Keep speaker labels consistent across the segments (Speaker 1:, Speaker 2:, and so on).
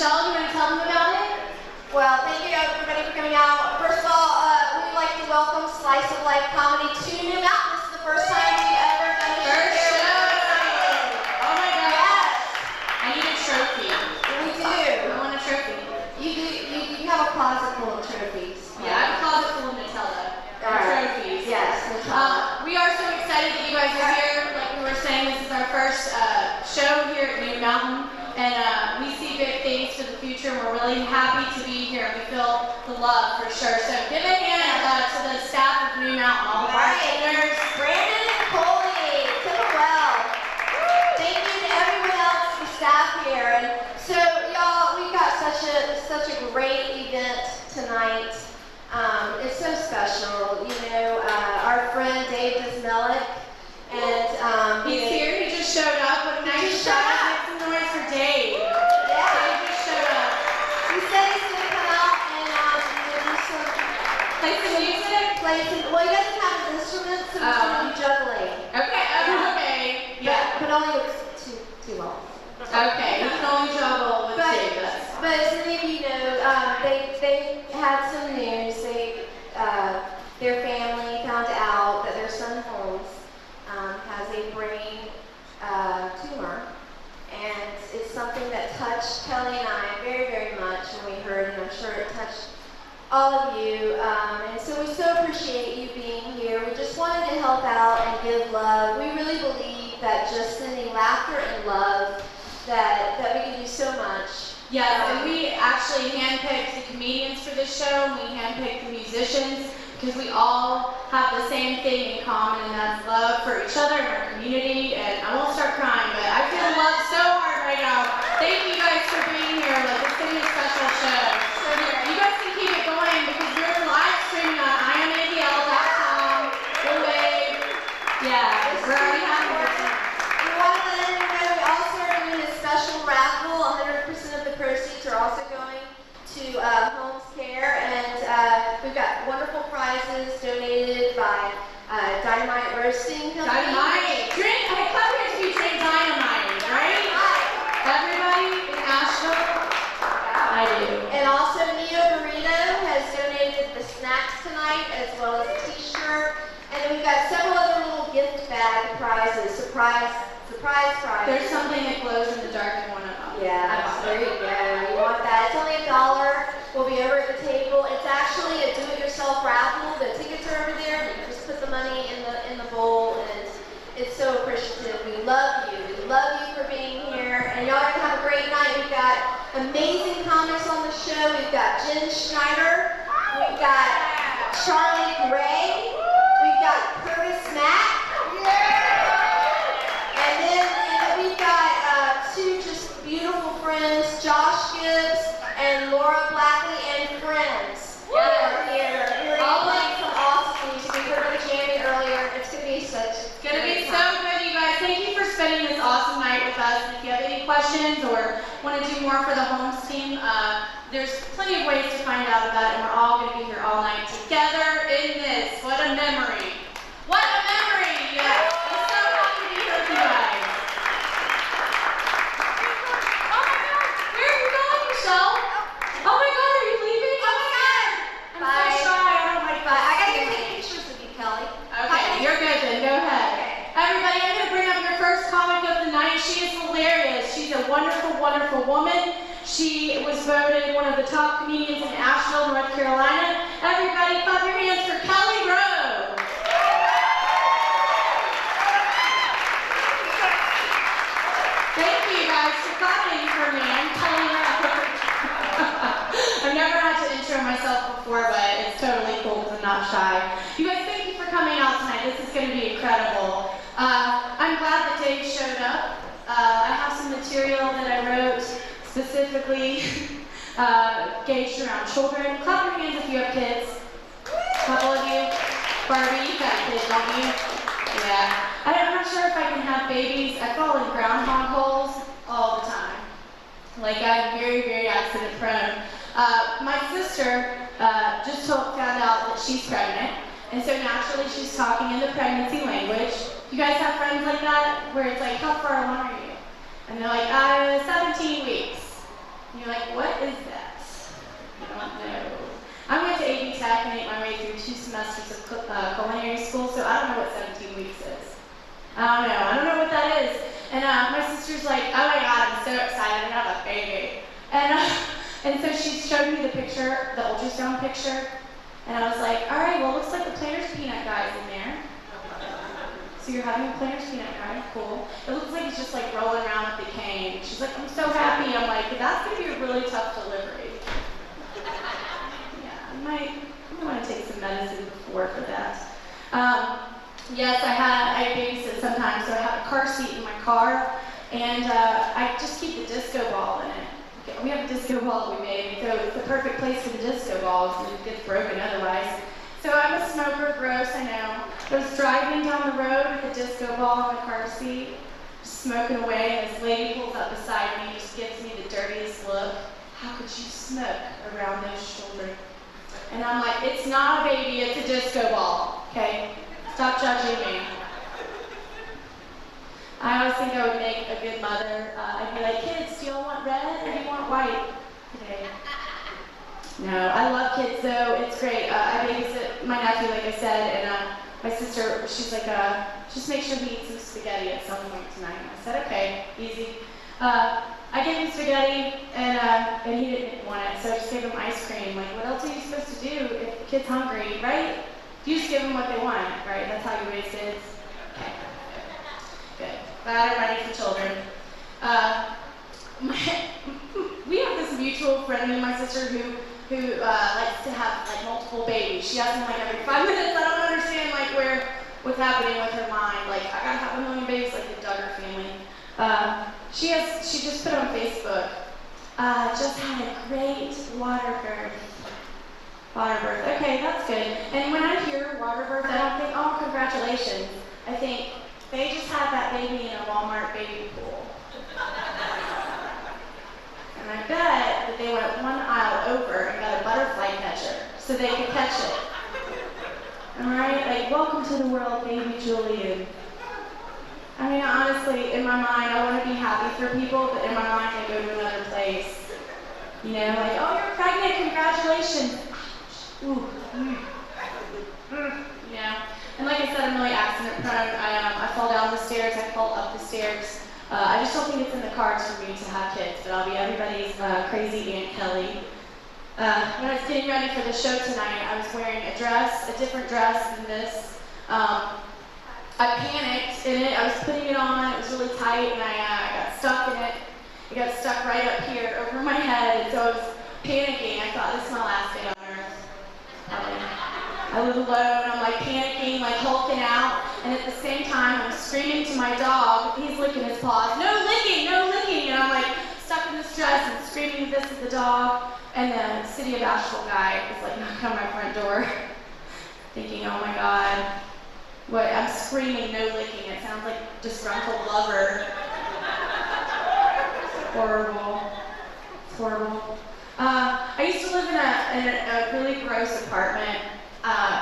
Speaker 1: Michelle, you want to tell them about it?
Speaker 2: Well, thank you everybody for coming out. First of all, we'd like to welcome Slice of Life Comedy to New Mountain. This is the first time we've ever done a show here.
Speaker 1: Oh my God.
Speaker 2: Yes.
Speaker 1: I need a trophy.
Speaker 2: We do.
Speaker 1: I want a trophy.
Speaker 2: You have a closet full of trophies.
Speaker 1: Yeah, I have a closet full of Nutella. Trophies.
Speaker 2: Yes, Nutella.
Speaker 1: We are so excited that you guys are here. Like we were saying, this is our first show here at New Mountain. And we see big things for the future, and we're really happy to be here. We feel the love for sure. So give a hand to the staff of New Mountain, all the bartenders.
Speaker 2: Brandon and Coley, took it well. Thank you to everyone else, the staff here. And so y'all, we got such a great event tonight. It's so special. You know, our friend Dave Desmelik, and
Speaker 1: he's here. He just showed up. What a nice shot. Noise for Dave.
Speaker 2: Yeah.
Speaker 1: Dave just showed up.
Speaker 2: He said he's going to come out and do some...
Speaker 1: Play some music?
Speaker 2: Well, he doesn't have his instruments, so he's going to be juggling.
Speaker 1: Okay, okay. Yeah.
Speaker 2: But only with two long.
Speaker 1: Okay, he can only juggle with Dave.
Speaker 2: But as many of you know, they had some news. Their family found out that their son Holmes has a brain tumor. And it's something that touched Kelly and I very, very much when we heard, and I'm sure it touched all of you. And so we so appreciate you being here. We just wanted to help out and give love. We really believe that just sending laughter and love, that we can do so much.
Speaker 1: Yes, and we actually handpicked the comedians for this show, and we handpicked the musicians, because we all have the same thing in common, and that's love for each other and our community. And I won't start crying, but I feel love so hard right now. Thank you guys for being here. Like, it's going to be a special show. So you guys can keep it going because we're live streaming on iamabl.com. We'll wave. Yeah, we're already having a good time.
Speaker 2: We want to let everyone know we also are doing a special raffle. 100% of the proceeds are also going to Holmes Care, and we've got wonderful prizes donated by Dynamite Roasting Company.
Speaker 1: Dynamite! Drink, I thought we had to be drink dynamite, right? Everybody in Asheville? I do.
Speaker 2: And also Neo Burrito has donated the snacks tonight as well as a t-shirt. And then we've got several other little gift bag prizes, surprise prizes.
Speaker 1: There's something that glows in the dark in one of them.
Speaker 2: Yeah, there you go. You want that. It's only $1. We'll be over at the table. It's actually a do-it-yourself raffle. The tickets are over there. You can just put the money in the bowl, and it's so appreciative. We love you. We love you for being here. And y'all are going to have a great night. We've got amazing comics on the show. We've got Jen Schneider. We've got Charlie Gray. We've got Curtis Mack. And then we've got two just beautiful friends, Josh Gibbs and Laura Blackley, and friends. Who are here. You're all playing some awesome music. We heard them jamming earlier. It's going to be so
Speaker 1: good, you guys. Thank you for spending this awesome night with us. And if you have any questions or want to do more for the Holmes team, there's plenty of ways to find out about it, and we're all going to be here all night together in this. What a memory. What a memory! Yeah. I'm so happy to be here with you guys. Oh my God, where are you going, Michelle? Oh my God, are you leaving? Oh my God! I'm so shy. I don't like that.
Speaker 2: I got to take pictures of you, Kelly.
Speaker 1: Okay, you're good then. Go ahead. Everybody, I'm going to bring up your first comic of the night. She is hilarious. She's a wonderful, wonderful woman. She was voted one of the top comedians in Asheville, North Carolina. Everybody, clap your hands for Kelly Rowe. Thank you guys for clapping for me. I'm Kelly Rowe. I've never had to intro myself before, but it's totally cool because I'm not shy. You guys, thank you for coming out tonight. This is going to be incredible. I'm glad that Dave showed up. I have some material that I wrote specifically gauged around children. Clap your hands if you have kids. A couple of you. Barbie, you got kids, don't you? Yeah. I'm not sure if I can have babies. I fall in groundhog holes all the time. Like, I'm very, very accident prone. My sister just found out that she's pregnant, and so naturally she's talking in the pregnancy language. You guys have friends like that, where it's like, how far along are you? And they're like, 17 weeks. And you're like, what is that? You don't know. I went to AB Tech and ate my way through 2 semesters of culinary school, so I don't know what 17 weeks is. I don't know what that is. And my sister's like, oh my God, I'm so excited, I'm gonna have a baby. And so she showed me the picture, the ultrasound picture, and I was like, all right, well, it looks like the Planters peanut guy's in there. So you're having a Planters peanut guy, cool. It looks like he's just like rolling around with the cane. She's like, I'm so happy. I'm like, that's gonna be a really tough delivery. Yeah, I might want to take some medicine before for that. Yes, I babysit sometimes, so I have a car seat in my car, and I just keep the disco ball in it. We have a disco ball that we made, so it's the perfect place for the disco balls, and it gets broken otherwise. So I'm a smoker, gross, I know. I was driving down the road with a disco ball in the car seat, smoking away, and this lady pulls up beside me and just gives me the dirtiest look. How could you smoke around those shoulders? And I'm like, it's not a baby, it's a disco ball, okay? Stop judging me. I always think I would make a good mother. I'd be like, kids, do y'all want red or do you want white today? No, I love kids though, it's great. I babysit my nephew, like I said, and my sister, she's like, just make sure he eats some spaghetti at some point tonight. And I said, okay, easy. I gave him spaghetti, and he didn't want it, so I just gave him ice cream. Like, what else are you supposed to do if the kid's hungry, right? You just give them what they want, right? That's how you raise kids. Okay. Good. Glad I'm ready for children. We have this mutual friend, me and my sister, who likes to have like multiple babies. She has them like every 5 minutes. I don't understand like what's happening with her mind. Like, I gotta have 1 million babies like the Duggar family. She just put on Facebook, just had a great water birth. Okay, that's good. And when I hear water birth, I don't think, oh, congratulations. I think, they just had that baby in a Walmart baby pool. And I bet that they went 1 aisle over and got a butterfly catcher so they could catch it. Alright, like, welcome to the world, baby Julian. I mean, honestly, in my mind, I want to be happy for people, but in my mind, I go to another place. You know, like, oh, you're pregnant, congratulations. Ooh. Yeah. And like I said, I'm really accident prone. I fall down the stairs, I fall up the stairs. I just don't think it's in the cards for me to have kids, but I'll be everybody's crazy Aunt Kelly. When I was getting ready for the show tonight, I was wearing a dress, a different dress than this. I panicked in it. I was putting it on. It was really tight, and I got stuck in it. It got stuck right up here over my head, and so I was panicking. I thought, this is my last day on earth. I live alone. I'm like panicking, like hulking out, and at the same time, I'm screaming to my dog. He's licking his paws. No licking, no licking. And I'm like stuck in this dress and screaming this at the dog. And the City of Asheville guy is like knocking on my front door, thinking, oh my God. What, I'm screaming, no licking. It sounds like disgruntled lover. Horrible. It's horrible. I used to live in a really gross apartment.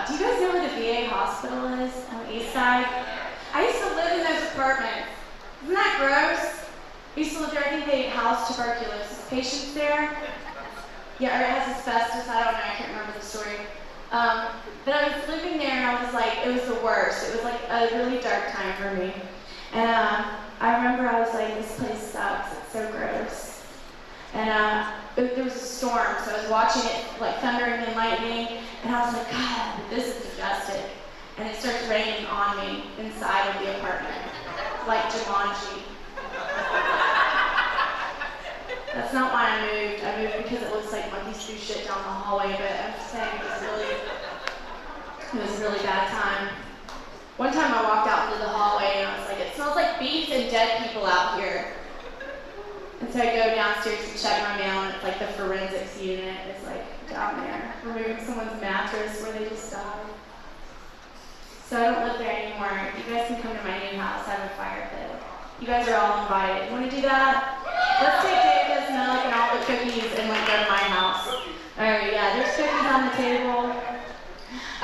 Speaker 1: Do you guys know where the VA hospital is on the east side? I used to live in those apartments. Isn't that gross? I used to live there. I think they housed tuberculosis patients there. Yeah, or it has asbestos. I don't know. I can't remember the story. But I was living there and I was like, it was the worst. It was like a really dark time for me. And I remember I was like, this place sucks. It's so gross. And there was a storm, so I was watching it like thundering and lightning, and I was like, God, this is majestic. And it starts raining on me inside of the apartment, like Jumanji. That's not why I moved. I moved because it looks like monkeys do shit down the hallway, but I'm just saying it was a really bad time. One time I walked out into the hallway and I was like, it smells like beef and dead people out here. And so I go downstairs to check my mail, and it's like the forensics unit is like down there, removing someone's mattress where they just died. So I don't live there anymore. You guys can come to my new house. I have a fire pit. You guys are all invited. You want to do that? Let's take Holmes Desmelik and all the cookies and like go to my house. Alright, yeah, there's cookies on the table.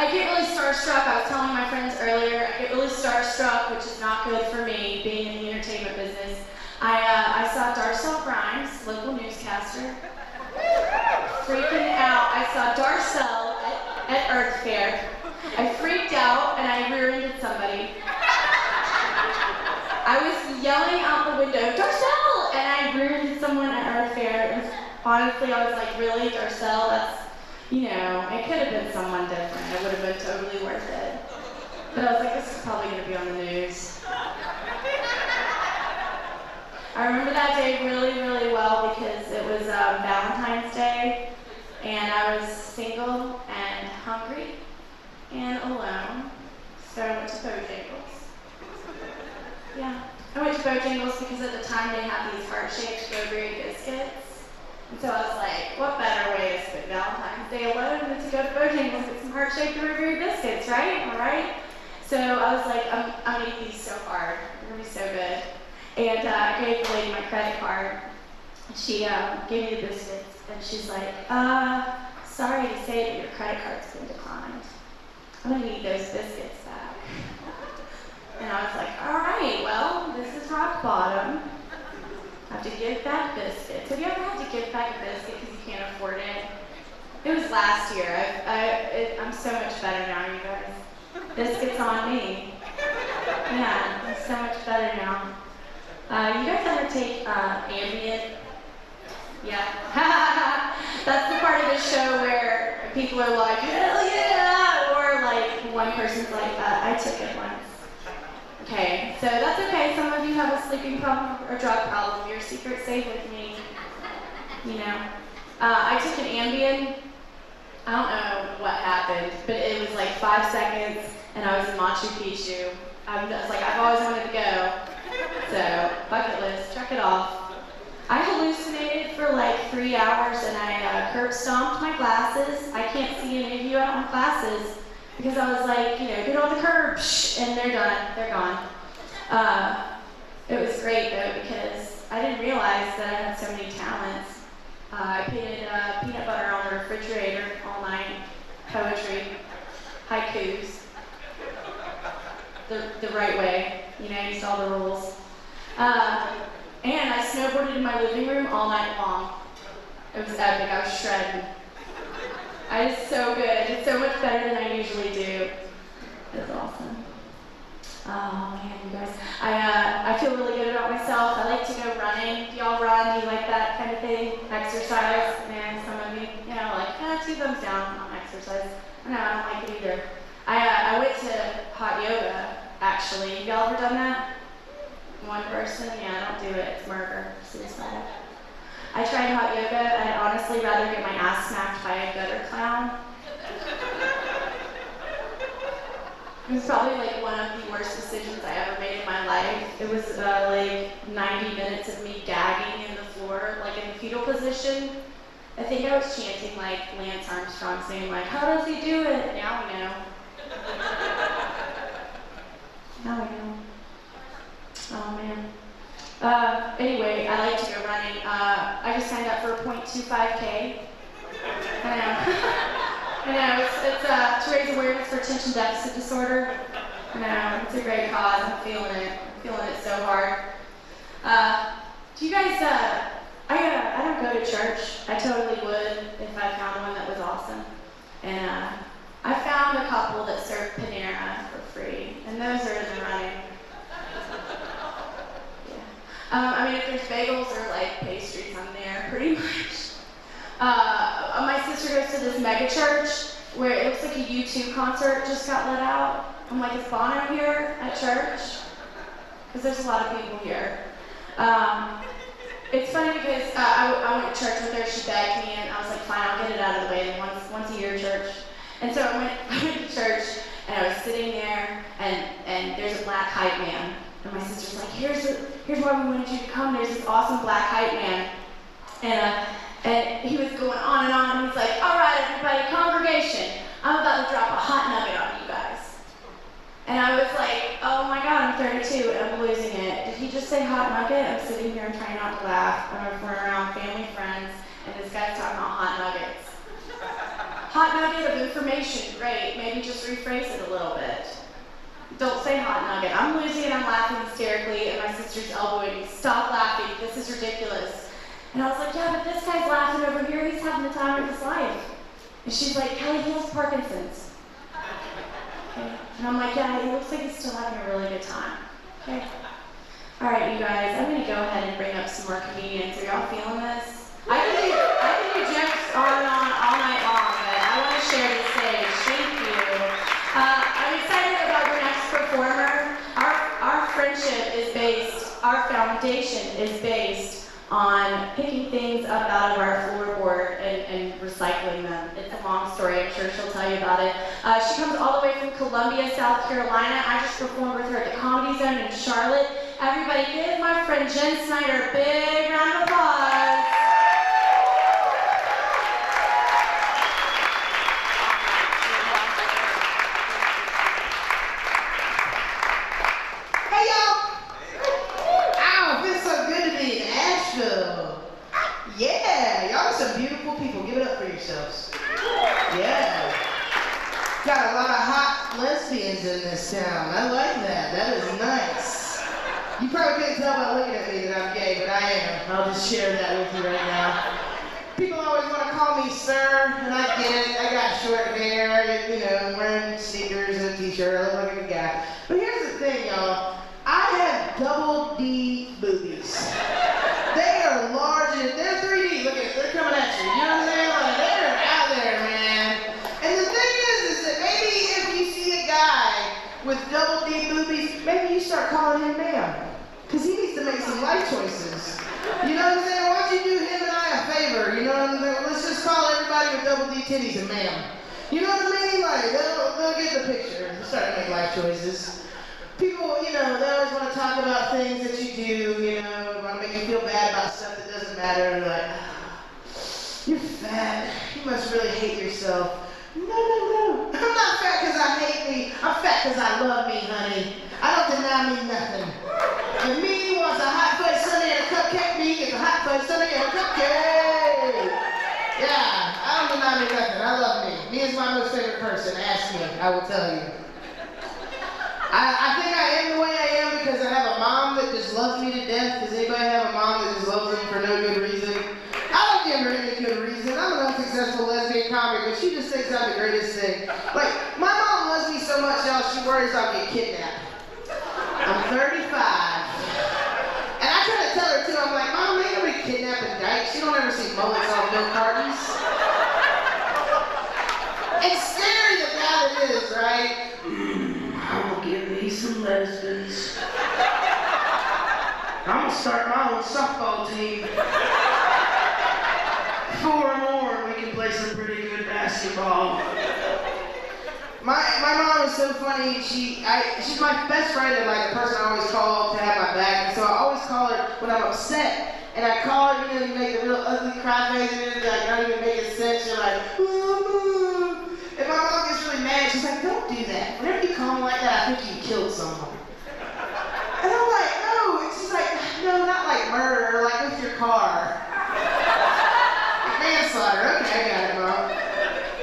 Speaker 1: I get really starstruck. I was telling my friends earlier, I get really starstruck, which is not good for me, being in the entertainment business. I saw Darcel Grimes, local newscaster, freaking out. I saw Darcel at Earth Fair. I freaked out and I rear-ended somebody. I was yelling out the window, Darcel! And I rear-ended someone at Earth Fair. And honestly, I was like, really, Darcel? That's, it could have been someone different. It would have been totally worth it. But I was like, this is probably going to be on the news. I remember that day really, really well because it was Valentine's Day, and I was single and hungry and alone, so I went to Bojangles. Yeah, I went to Bojangles because at the time they had these heart-shaped Burberry biscuits, and so I was like, what better way to spend Valentine's Day alone than to go to Bojangles and get some heart-shaped Burberry biscuits, right? Am I right? So I was like, I'm gonna eat these so hard. They're gonna be so good. And I gave the lady my credit card. She gave me the biscuits, and she's like, sorry to say that your credit card's been declined. I'm gonna need those biscuits back. And I was like, all right, well, this is rock bottom. I have to give back biscuits. Have you ever had to give back a biscuit because you can't afford it? It was last year. I'm so much better now, you guys. Biscuits on me. Yeah, I'm so much better now. You guys ever take Ambien? Yeah. That's the part of the show where people are like, hell yeah! Or like one person's like, I took it once. Okay, so that's okay. Some of you have a sleeping problem or drug problem. Your secret's safe with me. I took an Ambien. I don't know what happened, but it was like 5 seconds, and I was in Machu Picchu. I was like, I've always wanted to go. So, bucket list, check it off. I hallucinated for like 3 hours, and I curb stomped my glasses. I can't see any of you out on glasses because I was like, get on the curb, and they're done, they're gone. It was great though because I didn't realize that I had so many talents. I painted peanut butter on the refrigerator all night, poetry, haikus, the right way, you saw the rules. And I snowboarded in my living room all night long. It was epic, I was shredding. I did so good, I did so much better than I usually do. It was awesome. Oh man, you guys. I feel really good about myself. I like to go running. Do y'all run? Do you like that kind of thing? Exercise? Man, some of you, like, 2 thumbs down on exercise. No, I don't like it either. I went to hot yoga, actually. Y'all ever done that? One person? Yeah, don't do it. It's murder. Suicide. I tried hot yoga. I'd honestly rather get my ass smacked by a gutter clown. It was probably like one of the worst decisions I ever made in my life. It was like 90 minutes of me gagging in the floor, like in the fetal position. I think I was chanting like Lance Armstrong, saying like, how does he do it? Now we know. Now we know. Oh man. Anyway, I like to go running. I just signed up for a 0.25K. I know. I know, it's to raise awareness for attention deficit disorder. I know, it's a great cause. I'm feeling it. I'm feeling it so hard. Do you guys, I don't go to church. I totally would if I found one that was awesome. And I found a couple that serve Panera for free, and those are in the running. Yeah. If there's bagels or like pastries, I'm there pretty much. My sister goes to this mega church where it looks like a U2 concert just got let out. I'm like, is Bono here at church? Because there's a lot of people here. It's funny because I went to church with her, she begged me, and I was like, fine, I'll get it out of the way, and once a year church. And so I went to church, and I was sitting there, and there's a black hype man. And my sister's like, here's why we wanted you to come, there's this awesome black hype man. And he was going on, and he's like, all right, everybody, congregation, I'm about to drop a hot nugget on you guys. And I was like, oh my God, I'm 32 and I'm losing it. Did he just say hot nugget? I'm sitting here and trying not to laugh. We're around family, friends, and this guy's talking about hot nuggets. Hot nugget of information, great. Maybe just rephrase it a little bit. Don't say hot nugget. I'm losing it. I'm laughing hysterically, and my sister's elbowing me. Stop laughing. This is ridiculous. And I was like, yeah, but this guy's laughing over here. He's having the time of his life. And she's like, Kelly, he has Parkinson's. Okay. And I'm like, yeah, he looks like he's still having a really good time. Okay. All right, you guys, I'm going to go ahead and bring up some more comedians. Are y'all feeling this? I can do jokes on and on all night long, but I want to share the stage. Thank you. I'm excited about your next performer. Our friendship is based, our foundation is based on picking things up out of our floorboard and recycling them. It's a long story, I'm sure she'll tell you about it. She comes all the way from Columbia, South Carolina. I just performed with her at the Comedy Zone in Charlotte. Everybody give my friend Jen Snyder a big round of applause.
Speaker 3: Hey y'all! Ow, it feels so good to be in Asheville. Yeah, y'all are some beautiful people. Give it up for yourselves. Yeah. Got a lot of hot lesbians in this town. I like that. That is nice. You probably couldn't tell by looking at me that I'm gay, but I am. I'll just share that with you right now. People always want to call me sir, and I get it. I got short hair, you know, I'm wearing sneakers and a t-shirt. I look like a good guy. But here's the thing, y'all. I have double D boobies. They are large, and they're 3D. Look at it, they're coming at you. You know what I'm saying? Like, they're out there, man. And the thing is that maybe if you see a guy with double D boobies, maybe you start calling him ma'am. Because he needs to make some life choices. You know what I'm saying? Why don't you do him and I a favor? You know what I'm saying? Let's just call everybody with double D titties a ma'am. You know what I mean? Like, they'll get the picture and start to make life choices. People, you know, they always want to talk about things that you do, you know, want to make you feel bad about stuff that doesn't matter. They're like, you're fat. You must really hate yourself. No. I'm not fat because I hate me. I'm fat because I love me, honey. I don't deny me nothing. And me wants a hot fudge sundae and a cupcake. Me gets a hot fudge sundae and a cupcake. Yeah, I don't deny me nothing. I love me. Me is my most favorite person. Ask me. I will tell you. I think I am the way I am because I have a mom that just loves me to death. Does anybody have a mom that just loves them for no good reason? I don't give her any good reason. I'm an unsuccessful lesbian comic, but she just thinks I'm the greatest thing. Like, my mom loves me so much, y'all, she worries I'll get kidnapped. I'm 35. And I try to tell her, too, I'm like, Mom, ain't nobody kidnapping dykes. You don't ever see mullets on milk cartons. And scary about it is, right? I'm gonna give me some lesbians. I'm gonna start my own softball team. 4 more and we can play some pretty good basketball. My mom is so funny. She's my best friend and like the person I always call to have my back. And so I always call her when I'm upset. And I call her, you know, you make the real ugly cry face and it's like not even making sense. You're like, Mama. And my mom gets really mad. She's like, don't do that. Whenever you call me like that, I think you killed someone. And I'm like, no. And she's like, no, not like murder, like with your car. Manslaughter. Okay, I got it, Mom.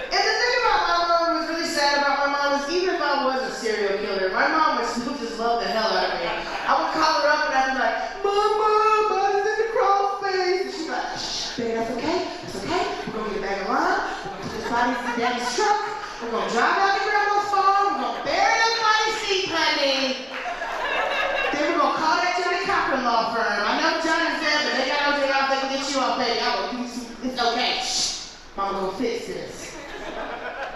Speaker 3: And the thing about my mom was really sad about my mom is even if I was a serial killer, my mom would still just love the hell out of me. I would call her up and I'd be like, Mama, body's in the crawl space. And she'd be like, shh, baby, that's okay. That's okay. We're going to get back in line. We're going to put this body in Daddy's truck. We're going to drive out to Grandma's farm. We're going to bury this body's feet, honey. Then we're going to call that Johnny Cochran law firm. I know Johnny's dead, but they got no day off. They can get you off, baby. I will do some. It's okay. Shh. Mama gonna fix this.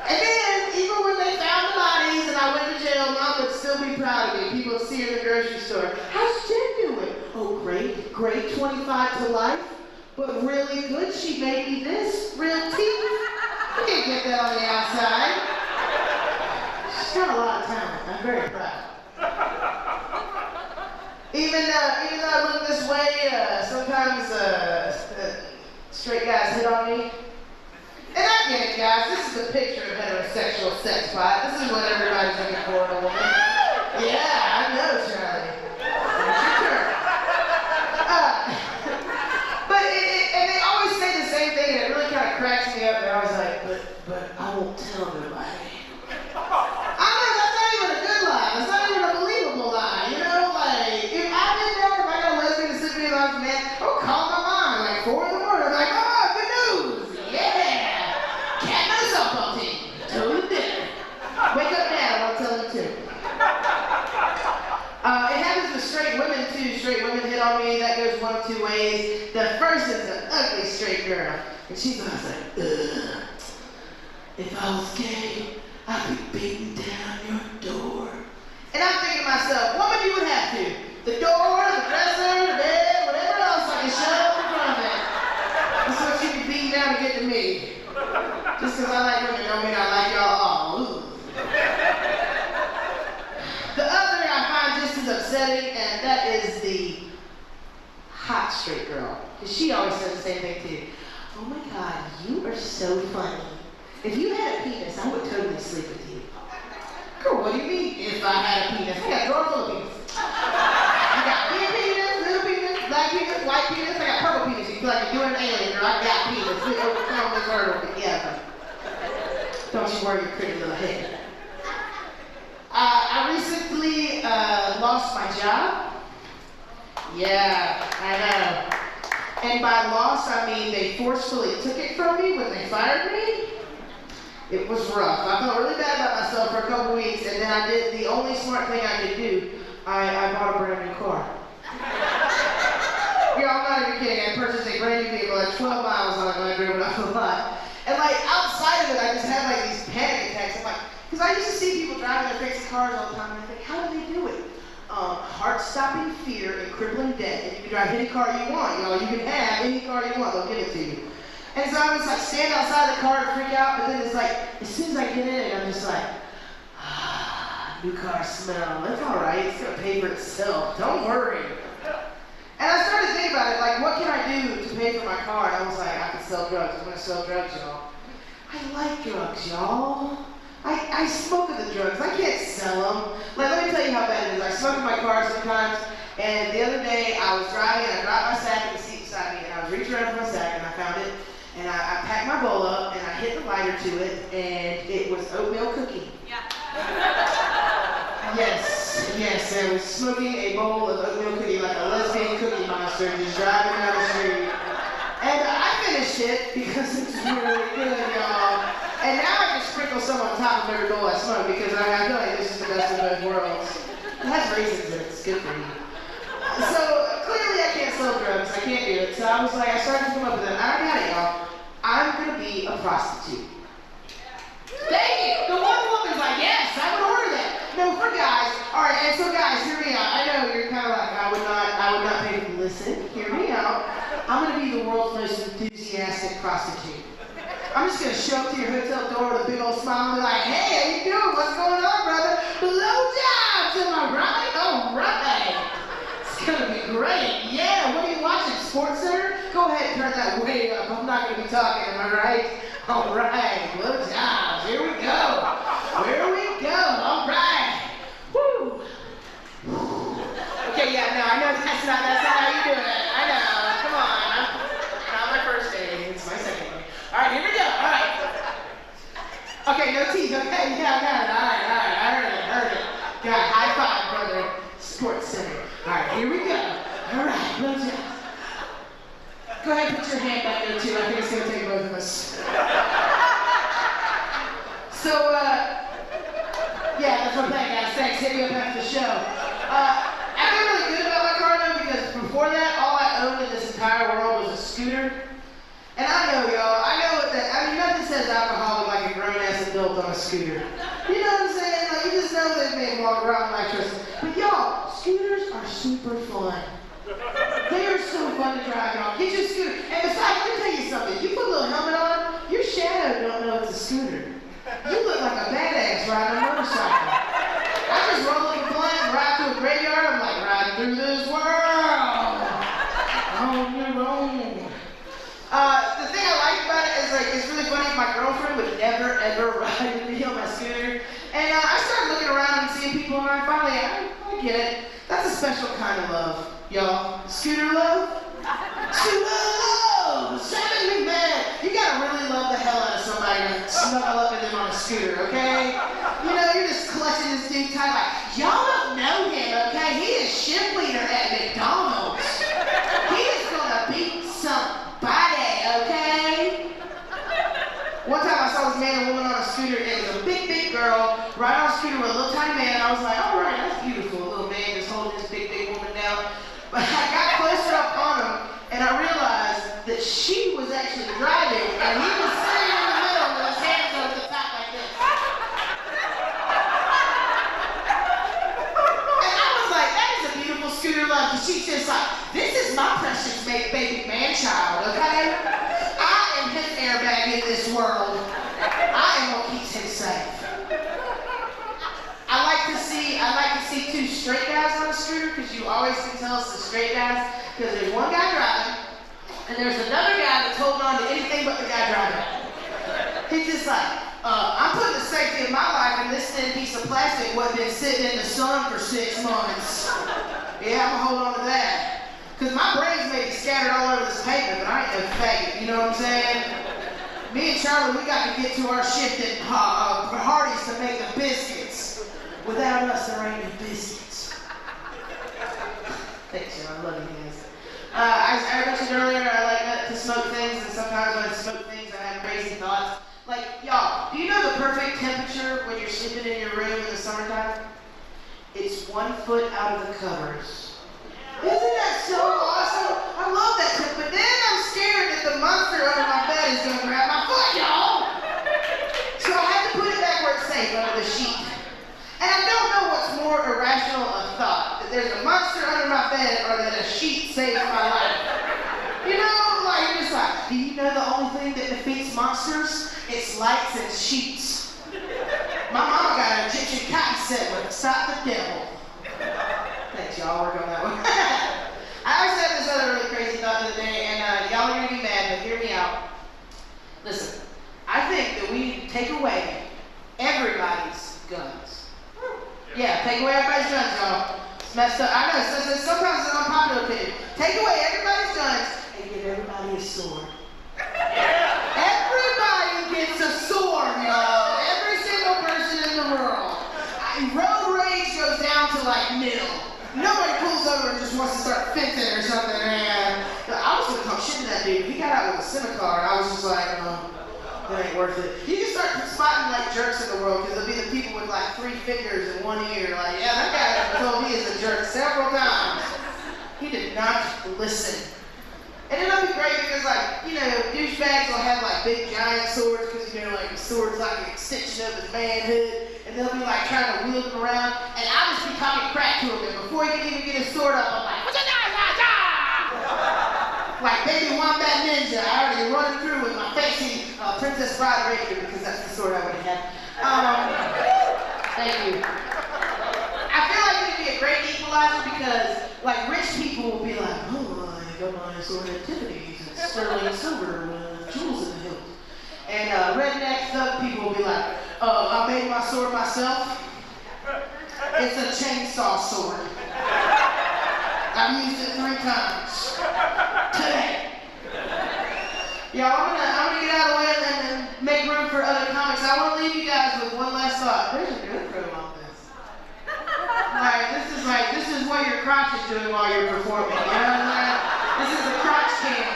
Speaker 3: And then, even when they found the bodies and I went to jail, Mom would still be proud of me. People would see her in the grocery store. How's Jen doing? Oh, great. Great. 25 to life. But really good. She made me this. Real teeth. You can't get that on the outside. She's got a lot of talent. I'm very proud. Even though I look this way, sometimes straight guys hit on me. And I get it, guys. This is a picture of heterosexual sex pot. This is what everybody's looking for in a woman. Yeah, I know, Charlie. It's your turn. And they always say the same thing, and it really kind of cracks me up. And I was like, but I won't tell nobody. I know, that's not even a good lie. That's not of two ways. The first is an ugly straight girl. And she's always like, ugh. If I was gay, I'd be beating down your door. And I'm thinking to myself, woman, you would have to. The door, the dresser, the bed, whatever else I can shove in front of it. That's what she'd be beating down to get to me. Just because I like women don't mean I like y'all all. Ooh. The other I find just as upsetting, and that is the hot straight girl. Because she always says the same thing too. Oh my God, you are so funny. If you had a penis, I would totally sleep with you. Girl, what do you mean if I had a penis? I got a drawer full of penis. I got big penis, little penis, black penis, white penis. I got purple penis. You feel like you're doing an alien, girl. I got penis. We overcome this hurdle together. Don't you worry your pretty little head. I recently lost my job. Yeah, I know. And by loss, I mean they forcefully took it from me when they fired me. It was rough. I felt really bad about myself for a couple weeks, and then I did the only smart thing I could do. I bought a brand new car. Yeah, I'm not even kidding. I purchased a brand new vehicle, like 12 miles on it when I drove it off the lot. And like outside of it, I just had like these panic attacks. I'm like, because I used to see people driving their fancy cars all the time, and I think, how do they do it? Heart-stopping fear and crippling debt. And you can drive any car you want, y'all. You can have any car you want. They'll give it to you. And so I was like stand outside the car and freak out, but then it's like, as soon as I get in it, I'm just like, new car smell. It's all right. It's gonna pay for itself. Don't worry. And I started thinking about it, like, what can I do to pay for my car? And I was like, I can sell drugs. I'm gonna sell drugs, y'all. I like drugs, y'all. I smoke the drugs. I can't sell them. Like, let me tell you how bad it is. I smoke in my car sometimes, and the other day I was driving and I dropped my sack in the seat beside me, and I was reaching around for my sack and I found it, and I packed my bowl up and I hit the lighter to it, and it was oatmeal cookie.
Speaker 1: Yeah.
Speaker 3: Yes, I was smoking a bowl of oatmeal cookie like a lesbian cookie monster, just driving down the street. And I finished it because it's really good, y'all. And now I can sprinkle some on top of every bowl I smoke because I feel like this is the best of both worlds. It has raisins in it, it's good for you. So clearly I can't sell drugs, I can't do it. So I was like, I started to come up with it. I got it, y'all. I'm gonna be a prostitute. Thank you! The one woman's like, yes, I would order that. No, for guys. Alright, and so guys, hear me out. I know you're kind of like, I would not pay to listen. Hear me out. I'm gonna be the world's most enthusiastic prostitute. I'm just gonna show up to your hotel door with a big old smile and be like, hey, how you doing? What's going on, brother? Blowjobs, am I right? All right. It's gonna be great. Yeah, what are you watching? Sports Center? Go ahead and turn that way up. I'm not gonna be talking, am I right? All right, blowjobs. Here we go. Here we go. All right. Woo. Okay, yeah, no, I know that's not how you do it. I know. Come on. Not my first day. It's my second one. All right, here we go. All right. Okay, no teeth. Okay, yeah, I got it. All right. I heard it. God, high five, brother. Sports Center. All right, here we go. All right, blowjobs. Go ahead and put your hand back there, too. I think it's going to take both of us. So, yeah, that's what I'm playing, guys. Thanks. Hit me up after the show. I feel really good about my car, though, because before that, all I owned in this entire world was a scooter. And I know, y'all, nothing says alcoholic like a grown-ass adult on a scooter. You know what I'm saying? Like, you just know they make walk around like this. But y'all, scooters are super fun. They are so fun to drive, y'all. Get your scooter. And besides, let me tell you something. You put a little helmet on, your shadow don't know it's a scooter. You look like a badass riding a motorcycle. I just roll up a blunt, ride through a graveyard. I'm like, riding through this world on your own. The thing I like about it is, like, it's really funny. My girlfriend would never, ever ride with me on my scooter. And I started looking around and seeing people, and I get it. That's a special kind of love, y'all. Scooter love? Scooter love! Simon McMahon! You gotta really love the hell out of somebody to snuggle up with them on a scooter, okay? You know, you're just clutching this dude tight like, y'all don't know him, okay? He is shift leader at McDonald's. He is gonna beat somebody, okay? One time I saw this man and woman on a scooter, and it was a big, big girl riding on a scooter with a little tiny man. I was like, all right, that's beautiful. A little man just holding this big, big woman down. But I got closer up on him, she's just like, this is my precious baby man-child, okay? I am his airbag in this world. I am what keeps him safe. I like to see two straight guys on a scooter, because you always can tell it's the straight guys, because there's one guy driving, and there's another guy that's holding on to anything but the guy driving. He's just like, I'm putting the safety of my life in this thin piece of plastic what been sitting in the sun for 6 months. Yeah, I'm gonna hold on to that. Because my brains may be scattered all over this pavement, but I ain't no faggot, you know what I'm saying? Me and Charlie, we got to get to our shift at Hardee's to make the biscuits. Without us, there ain't no biscuits. Thanks, y'all. I love you guys. I mentioned earlier I like to smoke things, and sometimes when I smoke things, I have crazy thoughts. Like, y'all, do you know the perfect temperature when you're sleeping in your room in the summertime? It's 1 foot out of the covers. Isn't that so awesome? I love that tip, but then I'm scared that the monster under my bed is going to grab my foot, y'all. So I have to put it back where it's safe, under the sheet. And I don't know what's more irrational a thought, that there's a monster under my bed or that a sheet saves my life. You know, like, you're just like, do you know the only thing that defeats monsters? It's lights and sheets. My mama got an Egyptian cotton set with Stop the Devil. Thanks, y'all. Work on that one. I also had this other really crazy thought the other day, and y'all are going to be mad, but hear me out. Listen, I think that we need to take away everybody's guns. Yeah, take away everybody's guns, y'all. It's messed up. I know, sometimes it's an unpopular opinion. Take away everybody's guns and give everybody a sword. Everybody gets a sword, y'all. Every single person in the world. Road rage goes down to like nil. Nobody pulls over and just wants to start fencing or something. And I was gonna talk shit to that dude. He got out with a scimitar, and I was just like, that ain't worth it. You can start spotting like jerks in the world, because there'll be the people with like 3 fingers and 1 ear. Like, yeah, that guy told me he's a jerk several times. He did not listen. And it'll be great because, like, you know, douchebags will have like big giant swords, because, you know, like the sword's like an extension of his manhood, and they'll be like trying to wield them around, and I'll just be talking crap to him, and before he can even get his sword up, I'm like, what's your name? Like Baby Wombat Ninja, I already run through with my fancy Princess Bride Ranger, because that's the sword I would have had. Thank you. I feel like it'd be a great equalizer, because like rich people will be like, oh, I got my sword at Tiffany's, it's sterling silver with jewels in the hilt. And redneck thug people will be like, I made my sword myself. It's a chainsaw sword. I've used it 3 times today. Y'all, I'm gonna get out of the way and make room for other comics. I want to leave you guys with one last thought. There's a good room on this. This is what your crotch is doing while you're performing. You know what I'm saying? This is the crotch cam.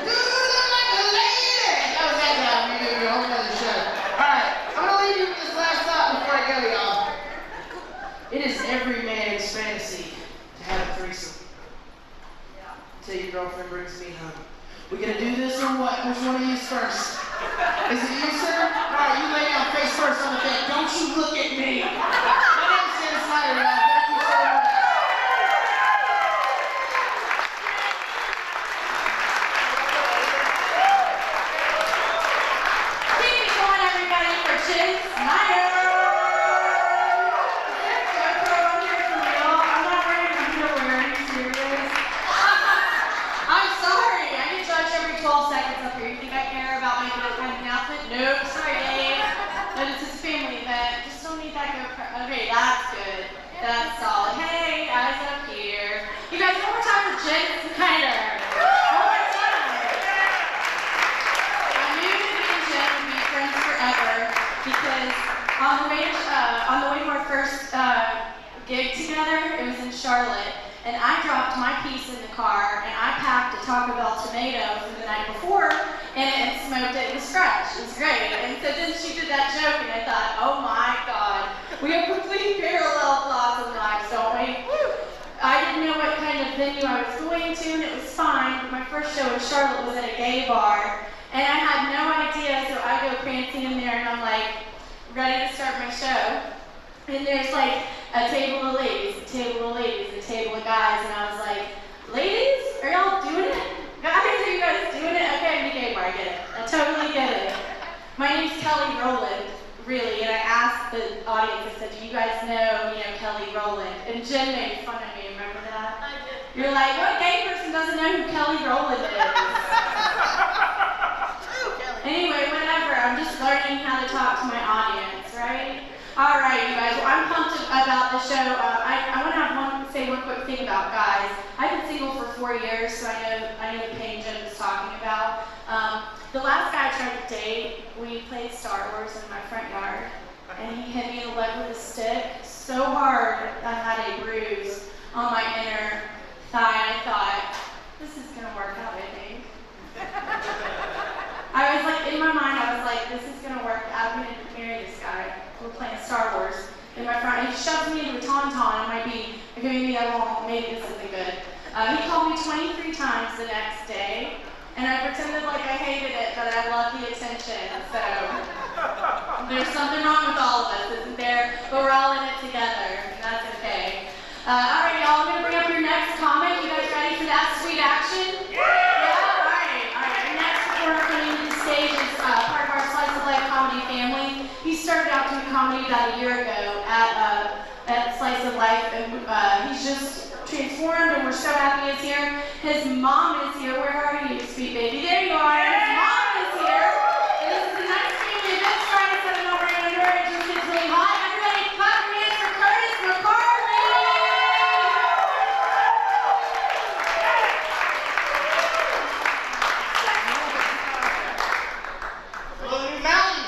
Speaker 3: Dude, look like a lady. That was that guy. We do a whole other show. All right, I'm gonna leave you with this last thought before I go, y'all. It is every man's fantasy to have a threesome. Until your girlfriend brings me home. We gonna do this or what? Which one of you is first? Is it you, sir? All right, you lay down face first on the bed. Don't you look at me. My name's Shannon Snyder, y'all. Thank you so much.
Speaker 1: Keep it going, everybody, for Shannon Snyder. Nope, sorry, Dave. But it's his family event. Just don't need that GoPro. Okay, that's good. That's solid. Hey, eyes up here. You guys, one more time for Jen Snyder. One more time. I knew that me and Jen would be friends forever, because on the way to our first gig together, it was in Charlotte. And I dropped my piece in the car, and I packed a Taco Bell tomato from the night before, and smoked it. It was fresh. It was great. And so then she did that joke, and I thought, oh my God, we have complete parallel thoughts in life, don't we? I didn't know what kind of venue I was going to, and it was fine. But my first show in Charlotte was at a gay bar, and I had no idea. So I go prancing in there, and I'm like, ready to start my show. And there's like a table of ladies, a table of ladies, a table of guys, and I was name's Kelly Rowland, really, and I asked the audience, I said, do you guys know, Kelly Rowland? And Jen made fun of me, remember that?
Speaker 2: I did.
Speaker 1: You're like, what gay person doesn't know who Kelly Rowland is? Anyway, whatever, I'm just learning how to talk to my audience, right? All right, you guys, well, I'm pumped about the show. I want to say one quick thing about guys. I've been single for 4 years, so I know the pain Jen was talking about. The last guy I tried to date, we played Star Wars in my front yard, and he hit me in the leg with a stick so hard I had a bruise on my inner thigh, and I thought, this is going to work out, I think. I was like, in my mind, I was like, this is going to work out. I'm going to marry this guy. We're playing Star Wars in my front. He shoved me into a tauntaun. It might be, maybe this isn't good. He called me 23 times the next day, and I pretended like I hated it, but I loved the attention. So there's something wrong with all of us, isn't there? But we're all in it together, and that's okay. All right, y'all, I'm going to bring up your next comic. You guys ready for that sweet action? Yeah? All right. Your next performer coming to the stage is part of our Slice of Life comedy family. He started out doing comedy about a year ago at Slice of Life, and he's just transformed, and we're so happy he's here. His mom is here. Where are you, sweet baby? There you are. His mom is here. And this is a nice family event starting at 7 over and under. It just gets really hot. Everybody clap your hands for Curtis McCartney.
Speaker 4: Hello, New Mountain.